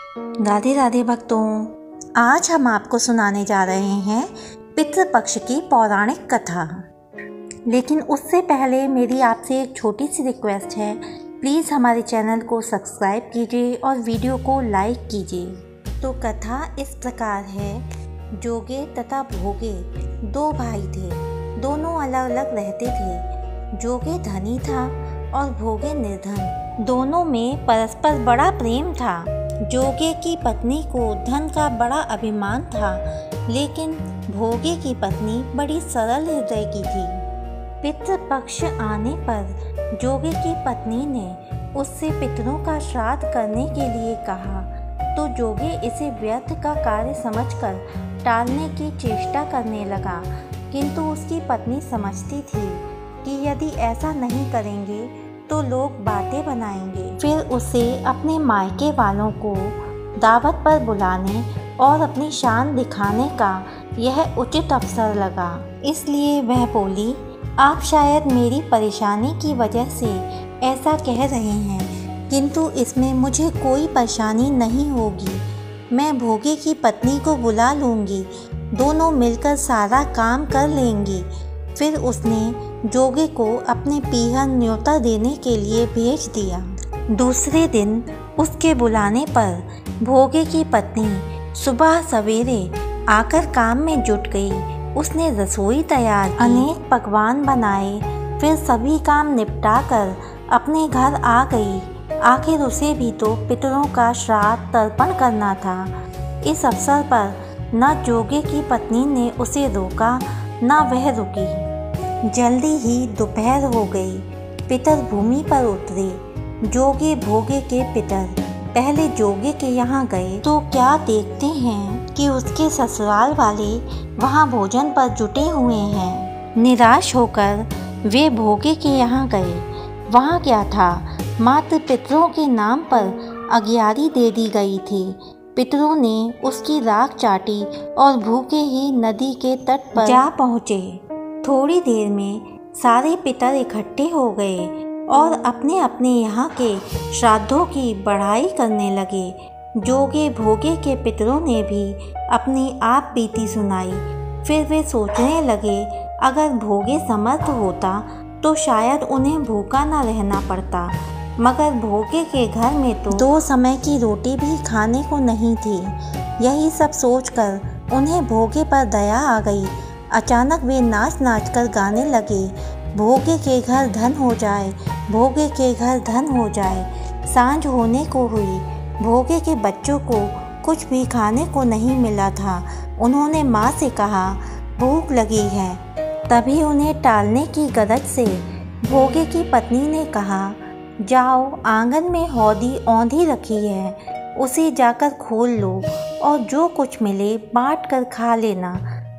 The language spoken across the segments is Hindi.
राधे राधे भक्तों, आज हम आपको सुनाने जा रहे हैं पितृपक्ष की पौराणिक कथा। लेकिन उससे पहले मेरी आपसे एक छोटी सी रिक्वेस्ट है, प्लीज़ हमारे चैनल को सब्सक्राइब कीजिए और वीडियो को लाइक कीजिए। तो कथा इस प्रकार है। जोगे तथा भोगे दो भाई थे, दोनों अलग अलग रहते थे। जोगे धनी था और भोगे निर्धन। दोनों में परस्पर बड़ा प्रेम था। जोगे की पत्नी को धन का बड़ा अभिमान था, लेकिन भोगे की पत्नी बड़ी सरल हृदय की थी। पितृपक्ष आने पर जोगे की पत्नी ने उससे पितरों का श्राद्ध करने के लिए कहा, तो जोगे इसे व्यर्थ का कार्य समझकर टालने की चेष्टा करने लगा। किंतु उसकी पत्नी समझती थी कि यदि ऐसा नहीं करेंगे तो लोग बातें बनाएंगे। फिर उसे अपने मायके वालों को दावत पर बुलाने और अपनी शान दिखाने का यह उचित अवसर लगा। इसलिए वह बोली, आप शायद मेरी परेशानी की वजह से ऐसा कह रहे हैं, किंतु इसमें मुझे कोई परेशानी नहीं होगी। मैं भोगे की पत्नी को बुला लूँगी, दोनों मिलकर सारा काम कर लेंगी। फिर उसने जोगे को अपने पीहर न्योता देने के लिए भेज दिया। दूसरे दिन उसके बुलाने पर भोगे की पत्नी सुबह सवेरे आकर काम में जुट गई। उसने रसोई तैयार की, अनेक पकवान बनाए, फिर सभी काम निपटाकर अपने घर आ गई। आखिर उसे भी तो पितरों का श्राद्ध तर्पण करना था। इस अवसर पर न जोगे की पत्नी ने उसे रोका, न वह रुकी। जल्दी ही दोपहर हो गई। पितर भूमि पर उतरे। जोगे भोगे के पितर पहले जोगे के यहाँ गए तो क्या देखते हैं कि उसके ससुराल वाले वहाँ भोजन पर जुटे हुए हैं। निराश होकर वे भोगे के यहाँ गए। वहाँ क्या था, मात्र पितरों के नाम पर अगियारी दे दी गई थी। पितरों ने उसकी राख चाटी और भूखे ही नदी के तट पर जा पहुँचे। थोड़ी देर में सारे पितर इकट्ठे हो गए और अपने अपने यहाँ के श्राद्धों की बढ़ाई करने लगे। जोगे भोगे के पितरों ने भी अपनी आप बीती सुनाई। फिर वे सोचने लगे, अगर भोगे समर्थ होता तो शायद उन्हें भूखा न रहना पड़ता, मगर भोगे के घर में तो 2 समय की रोटी भी खाने को नहीं थी। यही सब सोचकर उन्हें भोगे पर दया आ गई। अचानक वे नाच नाच कर गाने लगे, भोगे के घर धन हो जाए, भोगे के घर धन हो जाए। सांझ होने को हुई। भोगे के बच्चों को कुछ भी खाने को नहीं मिला था। उन्होंने माँ से कहा, भूख लगी है। तभी उन्हें टालने की गरज से भोगे की पत्नी ने कहा, जाओ, आंगन में हौदी औंधी रखी है, उसे जाकर खोल लो और जो कुछ मिले बांट कर खा लेना।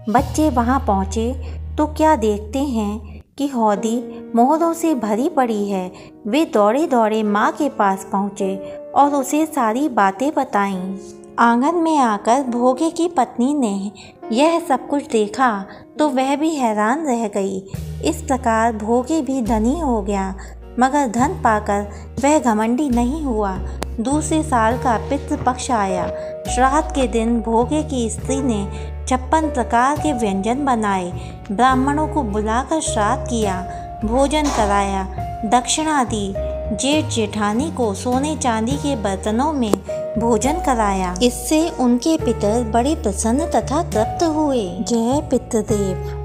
बच्चे वहाँ पहुँचे तो क्या देखते हैं कि हौदी मोहरों से भरी पड़ी है। वे दौड़े दौड़े माँ के पास पहुँचे और उसे सारी बातें बताईं। आंगन में आकर भोगे की पत्नी ने यह सब कुछ देखा तो वह भी हैरान रह गई। इस प्रकार भोगे भी धनी हो गया, मगर धन पाकर वह घमंडी नहीं हुआ। दूसरे साल का पितृपक्ष आया। श्राद्ध के दिन भोगे की स्त्री ने 56 प्रकार के व्यंजन बनाए। ब्राह्मणों को बुलाकर श्राद्ध किया, भोजन कराया, दक्षिणा दी। जेठ जेठानी को सोने चांदी के बर्तनों में भोजन कराया। इससे उनके पितर बड़े प्रसन्न तथा तृप्त हुए। जय पितृदेव।